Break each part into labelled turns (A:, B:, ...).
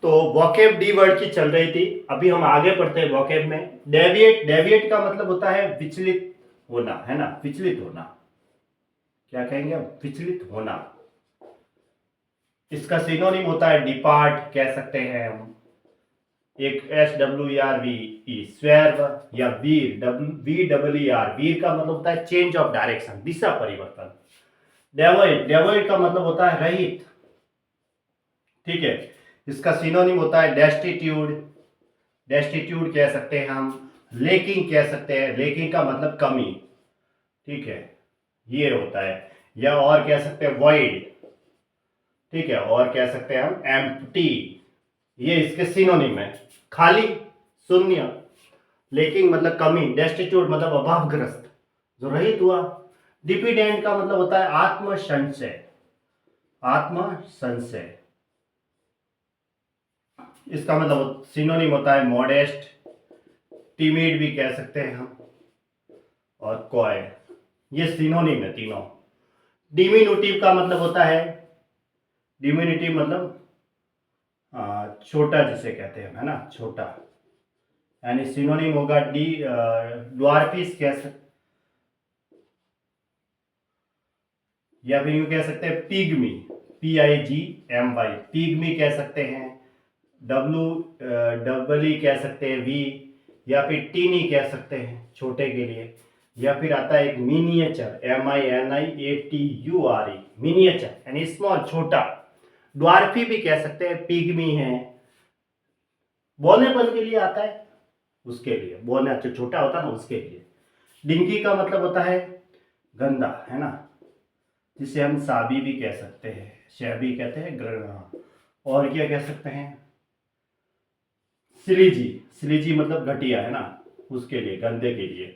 A: तो vocab D word की चल रही थी, अभी हम आगे पढ़ते हैं वोकेब में। डेविएट, डेविएट का मतलब होता है विचलित होना, है ना, विचलित होना। क्या कहेंगे हम? विचलित होना। इसका सिनोनिम होता है डिपार्ट, कह सकते हैं हम। एक SWERV स्वेर, या वीर, VEER, वीर का मतलब होता है चेंज ऑफ डायरेक्शन, दिशा परिवर्तन। डेवॉइड, डेवॉइड का मतलब होता है रहित, ठीक है। इसका सिनोनिम होता है डेस्टिट्यूड, डेस्टिट्यूड कह सकते हैं हम। लेकिंग कह सकते हैं, लेकिंग का मतलब कमी, ठीक है, ये होता है। या और कह सकते हैं वॉइड, ठीक है, और कह सकते हैं हम एम्प्टी, ये इसके सिनोनिम है। खाली, शून्य। लेकिन मतलब कमी, डेस्टिट्यूट मतलब अभावग्रस्त, जो रहित हुआ। डिपेंडेंट का मतलब होता है आत्म संशय, आत्म संशय। इसका मतलब सिनोनिम होता है मॉडेस्ट, टिमिड भी कह सकते हैं हम, और कॉय। ये सिनोनिम है तीनों। डिमिनुटिव का मतलब होता है, डिमिनुटिव मतलब छोटा जिसे कहते हैं, है ना, छोटा। यानी सिनोनिम होगा ड्वार्फिस कह सकते, या फिर यूं कह सकते हैं पिग्मी, PIGMY, पिग्मी कह सकते हैं। डबली कह सकते हैं वी, या फिर टीनी कह सकते हैं छोटे के लिए। या फिर आता है एक मिनिएचर, MINIATURE, मिनिएचर यानी स्मॉल, छोटा। ड्वार्फी भी कह सकते हैं, पिग्मी है। बोनेपन के लिए आता है, उसके लिए बोने जो छोटा होता है ना, उसके लिए। डिंकी का मतलब होता है गंदा, है ना, जिसे हम साबी भी कह सकते हैं, शैबी कहते हैं, और क्या कह सकते हैं, स्लीजी, स्लीजी मतलब घटिया, है ना, उसके लिए, गंदे के लिए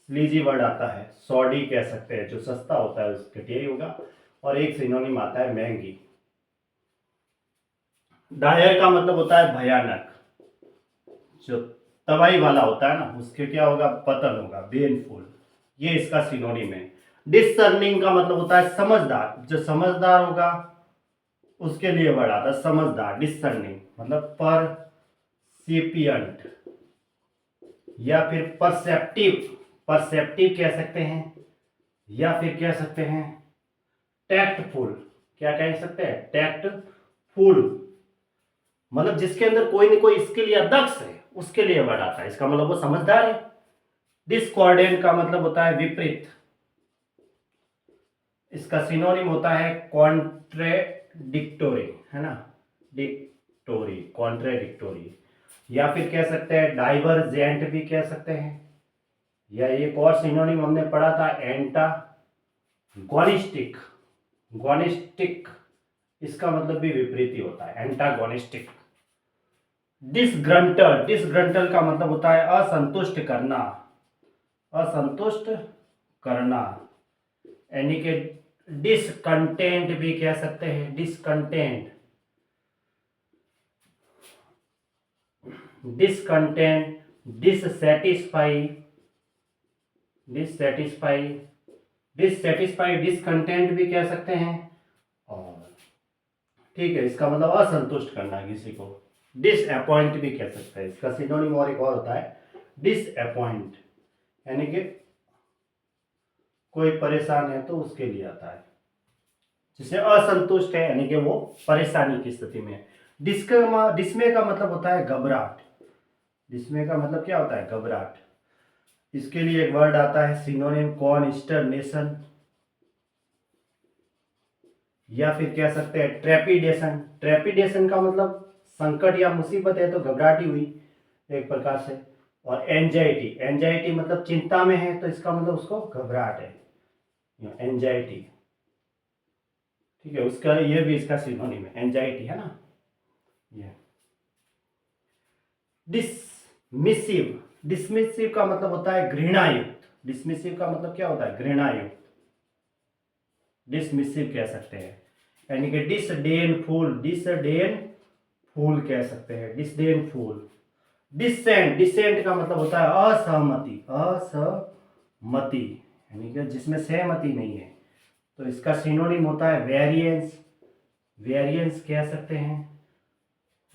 A: स्लीजी वर्ड आता है। सॉडी कह सकते हैं, जो सस्ता होता है उस घटिया ही होगा। और एक सिनोनिम आता है महंगी। डायर का मतलब होता है भयानक, जो तबाही वाला होता है ना, उसके क्या होगा, पतन होगा, बेनफुल। ये इसका सिनोनिम है। डिसर्निंग का मतलब होता है समझदार, जो समझदार होगा उसके लिए वर्ड आता है समझदार, डिसर्निंग मतलब परसिपियंट। या फिर परसेप्टिव, परसेप्टिव कह सकते हैं। या फिर कह सकते हैं टैक्टफुल, क्या कह सकते हैं, टैक्टफुल, मतलब जिसके अंदर कोई ना कोई स्किल या दक्ष है, उसके लिए वर्ड आता है। इसका मतलब वो समझदार है। डिस्कॉर्डेंट का मतलब होता है विपरीत। इसका सिनोनिम होता है कॉन्ट्रेडिक्टोरी, है ना, डिक्टोरी, कॉन्ट्रेडिक्टोरी। या फिर कह सकते हैं डाइवर्जेंट भी कह सकते हैं। या एक और सिनोनिम हमने पढ़ा था एंटागोनिस्टिक, गोनिस्टिक, इसका मतलब भी विपरीत ही होता है, एंटागोनिस्टिक। डिसग्रंटल, डिसग्रंटल का मतलब होता है असंतुष्ट करना, असंतुष्ट करना, यानी कि डिसकंटेंट भी कह सकते हैं, discontent, discontent, dissatisfy, dissatisfy, dissatisfy, discontent भी कह सकते हैं। और ठीक है, इसका मतलब असंतुष्ट करना किसी को। डिसअपॉइंट भी कह सकते हैं, इसका सिनोनिम और एक और होता है डिसअपॉइंट, यानी कि कोई परेशान है तो उसके लिए आता है, जिसे असंतुष्ट है, यानी कि वो परेशानी की स्थिति में है। डिस्मे का मतलब होता है घबराहट, डिस्मे का मतलब क्या होता है, घबराहट। इसके लिए एक वर्ड आता है सिनोनिम कॉन्स्टर्नेशन, या फिर कह सकते हैं ट्रेपिडेशन। ट्रेपिडेशन का मतलब संकट या मुसीबत है तो घबराहट ही हुई एक प्रकार से। और एंजाइटी, एंजाइटी मतलब चिंता में है तो इसका मतलब उसको घबराहट है, एंजाइटी, ठीक है, उसका ये भी इसका सिनोनिम है, एंजाइटी, है ना। ये डिसमिसिव, डिसमिसिव का मतलब होता है घृणायुक्त। डिसमिसिव का मतलब क्या होता है, घृणायुक्त, डिसमिसिव कह सकते हैं, यानी कि डिसडेनफुल, डिसडेनफुल कह सकते हैं, डिसडेनफुल। डिसेंट, डिसेंट का मतलब होता है असहमति, असहमति, यानी कि जिसमें सहमति नहीं है, तो इसका सिनोनिम होता है वेरिएंस, वेरिएंस कह सकते हैं।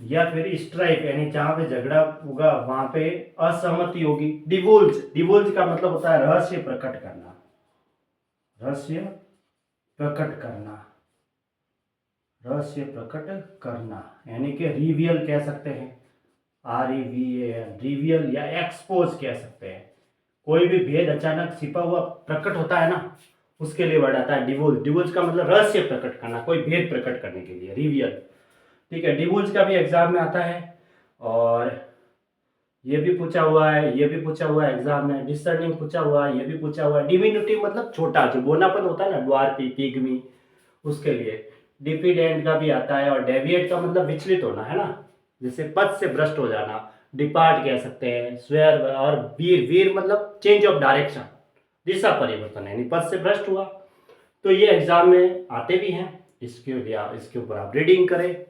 A: या फिर स्ट्राइक यानी जहां पे झगड़ा होगा वहां पे असहमति होगी। डिवोल्ज, डिवोल्ज का मतलब होता है रहस्य प्रकट करना, रहस्य प्रकट करना, रहस्य प्रकट करना, यानी कि रिवील कह सकते हैं, REVAL, रिवील, या एक्सपोज कह सकते हैं। कोई भी भेद अचानक छिपा हुआ प्रकट होता है ना, उसके लिए वर्ड आता है डिवोल्ज। डिवोल्ज का मतलब रहस्य प्रकट करना, कोई भेद प्रकट करने के लिए, रिवील। ठीक है, डिवोल्ज का भी एग्जाम में आता है, और ये भी पूछा हुआ है, ये भी पूछा हुआ है एग्जाम में, डिसर्निंग पूछा हुआ है, ये भी पूछा हुआ है। डिमिनुटिव मतलब छोटा, जो बोनापन होता है ना, ड्वार्फी, पिग्मी, उसके लिए। डिफिडेंट का भी आता है, और डेविएट का मतलब विचलित होना है ना, जैसे पद से भ्रष्ट हो जाना, डिपार्ट कह सकते हैं, स्वेर। और वीर, वीर मतलब चेंज ऑफ डायरेक्शन, दिशा परिवर्तन, यानी पद से भ्रष्ट हुआ। तो ये एग्जाम में आते भी हैं, इसके ऊपर आप रीडिंग करें।